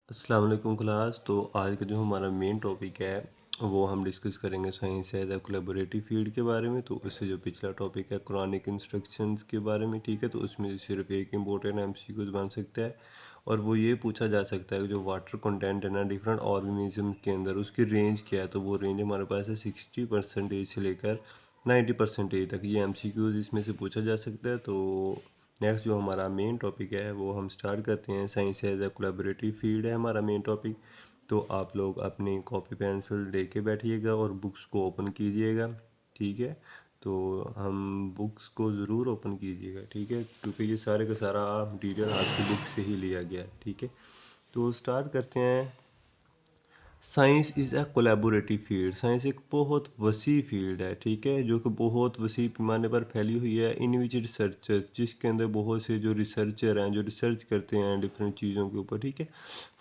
अस्सलाम वालेकुम क्लास। तो आज का जो हमारा मेन टॉपिक है वो हम डिस्कस करेंगे science as a collaborative field के बारे में। तो उससे जो पिछला टॉपिक है कुरानिक इंस्ट्रक्शंस के बारे में, ठीक है। तो उसमें सिर्फ एक इम्पोर्टेंट एमसीक्यूज बन सकता है और वो ये पूछा जा सकता है कि जो वाटर कंटेंट है ना डिफरेंट ऑर्गेनिज्म के अंदर, उसकी रेंज क्या है। तो वो रेंज हमारे पास है 60% से लेकर 90% तक। ये एमसीक्यूज इसमें से पूछा जा सकता है। तो नेक्स्ट जो हमारा मेन टॉपिक है वो हम स्टार्ट करते हैं। Science as a collaborative field है हमारा मेन टॉपिक। तो आप लोग अपनी कॉपी पेंसिल लेके बैठिएगा और बुक्स को ओपन कीजिएगा, ठीक है। तो हम बुक्स को ज़रूर ओपन कीजिएगा, ठीक है, क्योंकि ये सारे का सारा डिटेल आपकी बुक से ही लिया गया है, ठीक है। तो स्टार्ट करते हैं। Science is a collaborative field. Science एक बहुत वसी फील्ड है, ठीक है, जो कि बहुत वसी पैमाने पर फैली हुई है। इन विच रिसर्चर, जिसके अंदर बहुत से जो रिसर्चर हैं जो रिसर्च करते हैं डिफरेंट चीज़ों के ऊपर, ठीक है,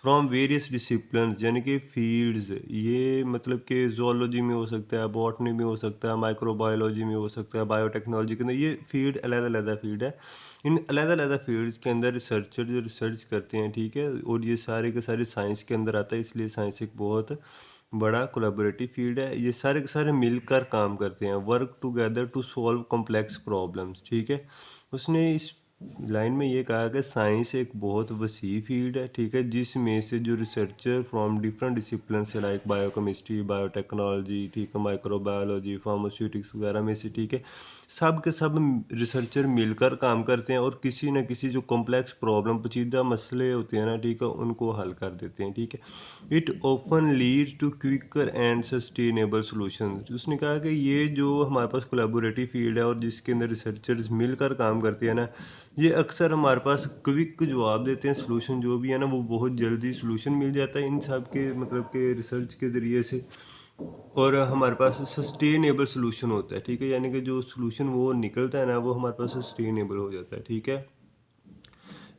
फ्रॉम वेरियस डिसिप्लिन, यानी कि फील्ड्स। ये मतलब कि जोलॉजी में हो सकता है, बॉटनी में हो सकता है, माइक्रोबायोलॉजी में हो सकता है, बायोटेक्नोलॉजी के अंदर। ये फील्ड अलग-अलग फील्ड है। इन अलग-अलग फील्ड्स के अंदर रिसर्चर जो रिसर्च करते हैं, ठीक है, और ये सारे के सारे साइंस के अंदर आता है। इसलिए साइंस एक बहुत बड़ा कोलैबोरेटिव फील्ड है। ये सारे के सारे मिलकर काम करते हैं, work together to solve complex problems, ठीक है। उसने इस लाइन में ये कहा कि साइंस एक बहुत वसी फील्ड है, ठीक है, जिसमें से जो रिसर्चर फ्रॉम डिफरेंट डिसिप्लिन से, लाइक बायोकेमिस्ट्री, बायोटेक्नोलॉजी, ठीक है, माइक्रोबायोलॉजी, फार्मास्यूटिक्स वगैरह में से, ठीक है, सब के सब रिसर्चर मिलकर काम करते हैं और किसी न किसी जो कॉम्प्लेक्स प्रॉब्लम, पेचीदा मसले होते हैं ना, ठीक है, उनको हल कर देते हैं, ठीक है। It often leads to quicker and sustainable solution. उसने कहा कि ये जो हमारे पास कोलैबोरेटिव फील्ड है और जिसके अंदर रिसर्चर्स मिलकर काम करते हैं ना, ये अक्सर हमारे पास क्विक जवाब देते हैं। सोल्यूशन जो भी है ना वो बहुत जल्दी सोल्यूशन मिल जाता है इन सब के मतलब के रिसर्च के ज़रिए से। और हमारे पास सस्टेनेबल सोल्यूशन होता है, ठीक है, यानी कि जो सोल्यूशन वो निकलता है ना वो हमारे पास सस्टेनेबल हो जाता है, ठीक है,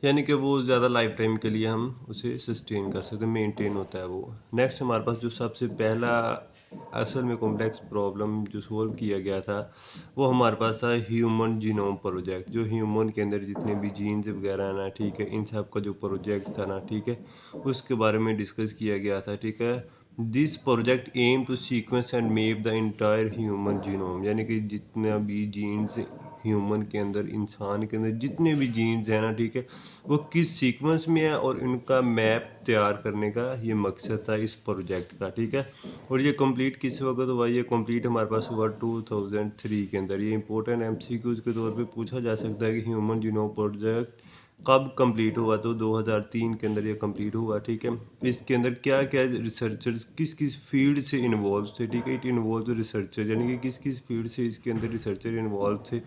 यानी कि वो ज़्यादा लाइफ टाइम के लिए हम उसे सस्टेन कर सकते हैं, मेंटेन होता है वो। नेक्स्ट हमारे पास जो सबसे पहला असल में कॉम्प्लेक्स प्रॉब्लम जो सोल्व किया गया था वो हमारे पास था ह्यूमन जीनोम प्रोजेक्ट। जो ह्यूमन के अंदर जितने भी जीन्स वगैरह है ना, ठीक है, इन सब का जो प्रोजेक्ट था ना, ठीक है, उसके बारे में डिस्कस किया गया था, ठीक है। This project aim to sequence and map the entire human genome, यानी कि जितना भी जीन्स ह्यूमन के अंदर, इंसान के अंदर जितने भी जीन्स हैं ना, ठीक है, वो किस सीक्वेंस में है और इनका मैप तैयार करने का ये मकसद था इस प्रोजेक्ट का, ठीक है। और ये कंप्लीट किस वक्त हुआ? ये कंप्लीट हमारे पास हुआ 2003 के अंदर। ये इंपॉर्टेंट एमसीक्यूज के तौर पे पूछा जा सकता है कि ह्यूमन जीनोम प्रोजेक्ट कब कंप्लीट हुआ? तो 2003 के अंदर ये कंप्लीट हुआ, ठीक है। इसके अंदर क्या क्या रिसर्चर्स किस किस फील्ड से इन्वॉल्व थे, ठीक है, इट इन्वॉल्व रिसर्चर, यानी कि किस किस फील्ड से इसके अंदर रिसर्चर इन्वॉल्व थे,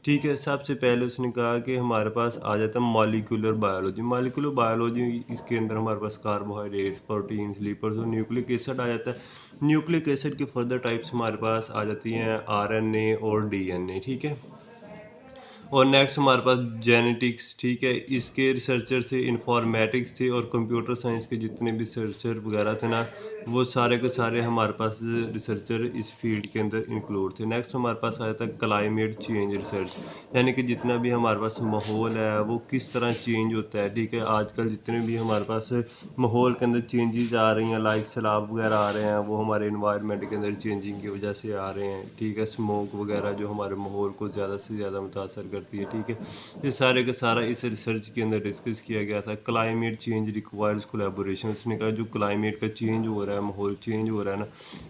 ठीक है। सबसे पहले उसने कहा कि हमारे पास आ जाता है मॉलिक्यूलर बायोलॉजी। मॉलिक्यूलर बायोलॉजी इसके अंदर हमारे पास कार्बोहाइड्रेट्स, प्रोटीन्स, लिपिड्स और न्यूक्लिक एसिड आ जाता है। न्यूक्लिक एसिड की फर्दर टाइप्स हमारे पास आ जाती हैं आरएनए और डीएनए, ठीक है। और नेक्स्ट हमारे पास जेनेटिक्स, ठीक है, इसके रिसर्चर थे, इंफॉर्मेटिक्स थे और कंप्यूटर साइंस के जितने भी रिसर्चर वगैरह थे ना, वो सारे के सारे हमारे पास रिसर्चर इस फील्ड के अंदर इंक्लूड थे। नेक्स्ट हमारे पास आया था क्लाइमेट चेंज रिसर्च, यानी कि जितना भी हमारे पास माहौल है वो किस तरह चेंज होता है, ठीक है। आजकल जितने भी हमारे पास माहौल के अंदर चेंजेस आ रही हैं, लाइक सैलाब वगैरह आ रहे हैं, वो हमारे इन्वायरमेंट के अंदर चेंजिंग की वजह से आ रहे हैं, ठीक है। स्मोक वगैरह जो हमारे माहौल को ज़्यादा से ज़्यादा मुतासर करती है, ठीक है। ये सारे का सारा इस रिसर्च के अंदर डिस्कस किया गया था। Climate change requires collaboration. उसने कहा जो क्लाइमेट का चेंज हो रहा है, माहौल चेंज हो रहा है ना,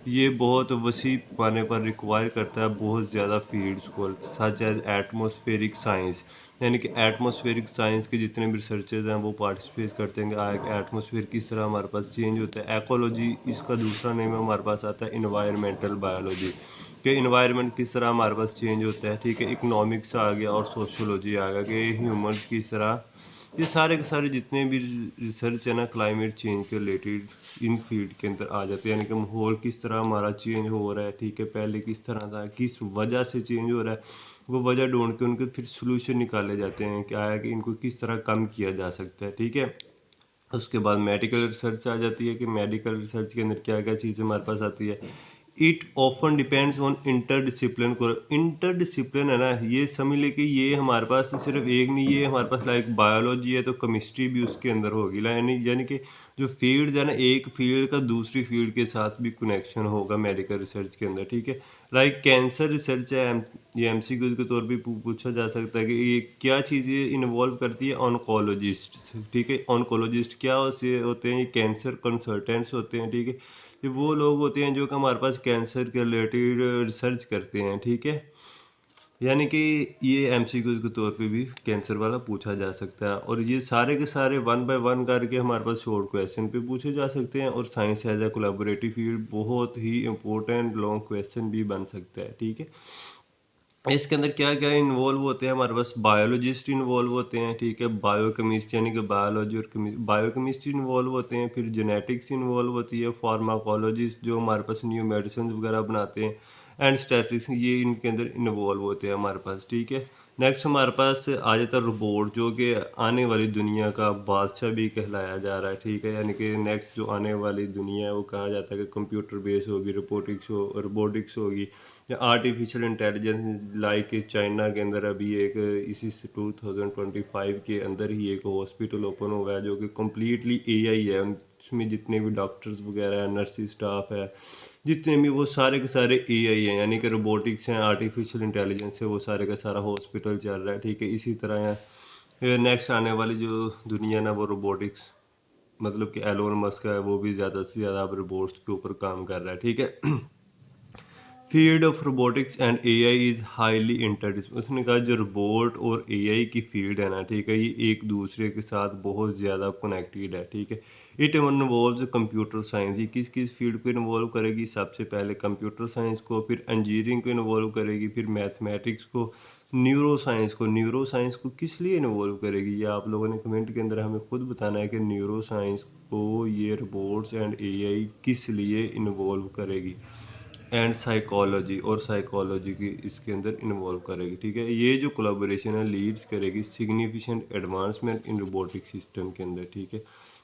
ये बहुत वसी पैमाने पर रिक्वायर करता है बहुत ज़्यादा फील्ड्स को, सच एज एटमॉस्फेरिक साइंस, यानी कि एटमॉस्फेरिक साइंस के जितने भी रिसर्चर्स हैं वो पार्टिसिपेट करते हैं कि एटमॉस्फेयर किस तरह हमारे पास चेंज होता है। एकोलॉजी इसका दूसरा नेम हमारे पास आता है इन्वायरमेंटल बायोलॉजी, कि इन्वायरमेंट किस तरह हमारे पास चेंज होता है, ठीक है। इकोनॉमिक्स आ गया और सोशोलॉजी आ गया कि ह्यूमन किस तरह, ये सारे के सारे जितने भी रिसर्च है ना क्लाइमेट चेंज के रिलेटेड इन फील्ड के अंदर आ जाते हैं, यानी कि माहौल किस तरह हमारा चेंज हो रहा है, ठीक है, पहले किस तरह था, किस वजह से चेंज हो रहा है, वो वजह ढूंढ के उनके फिर सोल्यूशन निकाले जाते हैं, क्या है कि इनको किस तरह कम किया जा सकता है, ठीक है। उसके बाद मेडिकल रिसर्च आ जाती है कि मेडिकल रिसर्च के अंदर क्या क्या चीज़ हमारे पास आती है। It often depends on interdiscipline को। इंटरडिसिप्लिन है ना, ये समझ ले कि ये हमारे पास सिर्फ एक नहीं, ये हमारे पास लाइक बायोलॉजी है तो केमिस्ट्री भी उसके अंदर होगी, यानी कि जो फील्ड है ना, एक फील्ड का दूसरी फील्ड के साथ भी कनेक्शन होगा मेडिकल रिसर्च के अंदर, ठीक है। लाइक कैंसर रिसर्च है, ये एमसीक्यू के तौर पे पूछा जा सकता है कि ये क्या चीज़ें इन्वॉल्व करती है, ऑनकोलॉजिस्ट, ठीक है। ऑनकोलॉजिस्ट क्या से होते हैं, ये कैंसर कंसल्टेंट्स होते हैं, ठीक है। ये वो लोग होते हैं जो कि हमारे पास कैंसर के रिलेटेड रिसर्च करते हैं, ठीक है। यानी कि ये एमसीक्यू के तौर पे भी कैंसर वाला पूछा जा सकता है, और ये सारे के सारे वन बाय वन करके हमारे पास शॉर्ट क्वेश्चन पे पूछे जा सकते हैं। और science as a collaborative field बहुत ही इंपॉर्टेंट लॉन्ग क्वेश्चन भी बन सकता है, ठीक है। इसके अंदर क्या क्या इन्वॉल्व होते हैं, हमारे पास बायोलॉजिस्ट इन्वॉल्व होते हैं, ठीक है। बायोकेमिस्ट्री यानी कि बायोलॉजी और बायोकेमिस्ट्री इन्वॉल्व होते हैं, फिर जेनेटिक्स इन्वॉल्व होती है, फार्माकोलॉजिस्ट जो हमारे पास न्यू मेडिसिन वगैरह बनाते हैं, एंड स्टैटिस्टिक्स, ये इनके अंदर इन्वॉल्व होते हैं हमारे पास, ठीक है। नेक्स्ट हमारे पास आ जाता है रोबोट, जो कि आने वाली दुनिया का बादशाह भी कहलाया जा रहा है, ठीक है। यानी कि नेक्स्ट जो आने वाली दुनिया है वो कहा जाता है कि कंप्यूटर बेस होगी, रोबोटिक्स होगी, या आर्टिफिशियल इंटेलिजेंस। लाइक चाइना के अंदर अभी एक इसी 2025 के अंदर ही एक हॉस्पिटल ओपन हुआ है जो कि कम्प्लीटली एआई है। उसमें जितने भी डॉक्टर्स वगैरह है, नर्सिंग स्टाफ है, जितने भी, वो सारे के सारे एआई हैं, यानी कि रोबोटिक्स हैं, आर्टिफिशियल इंटेलिजेंस है, वो सारे का सारा हॉस्पिटल चल रहा है, ठीक है। इसी तरह है नेक्स्ट आने वाली जो दुनिया ना, वो रोबोटिक्स, मतलब कि एलोन मस्क है, वो भी ज़्यादा से ज़्यादा अब रोबोट्स के ऊपर काम कर रहा है, ठीक है। Field of robotics and AI is highly interdisciplinary. उसने कहा जो रोबोट और एआई की फील्ड है ना, ठीक है, ये एक दूसरे के साथ बहुत ज़्यादा कनेक्टेड है, ठीक है। इट इन्वॉल्व्स कंप्यूटर साइंस, ये किस किस फील्ड को इन्वॉल्व करेगी, सबसे पहले कंप्यूटर साइंस को, फिर इंजीनियरिंग को इन्वॉल्व करेगी, फिर मैथमेटिक्स को, न्यूरो साइंस को किस लिए इन्वॉल्व करेगी, ये आप लोगों ने कमेंट के अंदर हमें खुद बताना है कि न्यूरो साइंस को ये रोबोट्स एंड एआई किस लिए इन्वॉल्व करेगी। एंड साइकोलॉजी, और साइकोलॉजी की इसके अंदर इन्वॉल्व करेगी, ठीक है। ये जो कोलैबोरेशन है लीड्स करेगी significant advancement in robotic system के अंदर, ठीक है।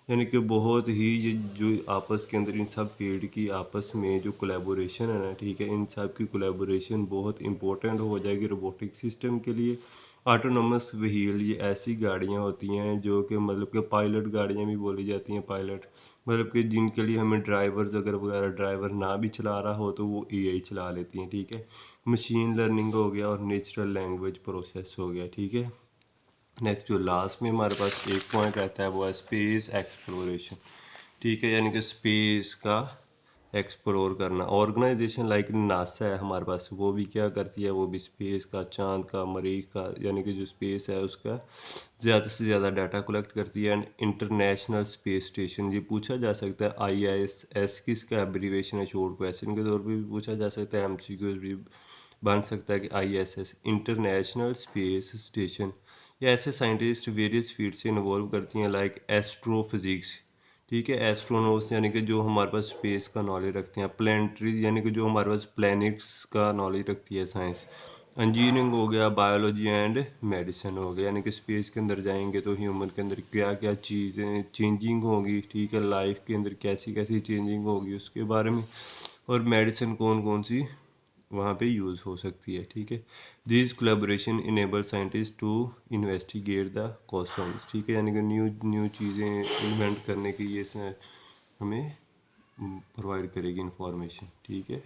यानी कि बहुत ही ये जो आपस के अंदर इन सब फील्ड की आपस में जो कोलैबोरेशन है ना, ठीक है, इन सब की कोलैबोरेशन बहुत इंपॉर्टेंट हो जाएगी रोबोटिक सिस्टम के लिए। ऑटोनोमस व्हील, ये ऐसी गाड़ियाँ होती हैं जो कि मतलब कि पायलट गाड़ियाँ भी बोली जाती हैं, पायलट मतलब कि जिनके लिए हमें ड्राइवर्स अगर वगैरह ड्राइवर ना भी चला रहा हो तो वो एआई चला लेती हैं, ठीक है। मशीन लर्निंग हो गया और नेचुरल लैंग्वेज प्रोसेस हो गया, ठीक है। नेक्स्ट जो लास्ट में हमारे पास एक पॉइंट रहता है वो है स्पेस एक्सप्लोरेशन, ठीक है। यानी कि स्पेस का एक्सप्लोर करना। ऑर्गेनाइजेशन लाइक नासा है हमारे पास, वो भी क्या करती है, वो भी स्पेस का, चांद का, मरीख का, यानी कि जो स्पेस है उसका ज़्यादा से ज़्यादा डाटा कलेक्ट करती है। एंड इंटरनेशनल स्पेस स्टेशन, ये पूछा जा सकता है आईआईएसएस किसका एब्रीवेशन है, शॉर्ट क्वेश्चन के तौर पे भी पूछा जा सकता है, एमसीक्यूज भी बन सकता है कि आईएसएस इंटरनेशनल स्पेस स्टेशन। या ऐसे साइंटिस्ट वेरियस फील्ड से इन्वॉल्व करती हैं लाइक एस्ट्रोफिजिक्स, ठीक है। एस्ट्रोनॉट्स यानी कि जो हमारे पास स्पेस का नॉलेज रखते हैं, प्लानिटरी यानी कि जो हमारे पास प्लैनेट्स का नॉलेज रखती है साइंस। इंजीनियरिंग हो गया, बायोलॉजी एंड मेडिसिन हो गया, यानी कि स्पेस के अंदर जाएंगे तो ह्यूमन के अंदर क्या क्या चीज़ें चेंजिंग होगी, ठीक है, लाइफ के अंदर कैसी कैसी चेंजिंग होगी उसके बारे में, और मेडिसिन कौन कौन सी वहाँ पे यूज़ हो सकती है, ठीक है। This collaboration enable scientist to investigate the cosmos, ठीक है। यानी कि न्यू न्यू चीज़ें इन्वेंट करने की ये हमें प्रोवाइड करेगी इंफॉर्मेशन, ठीक है।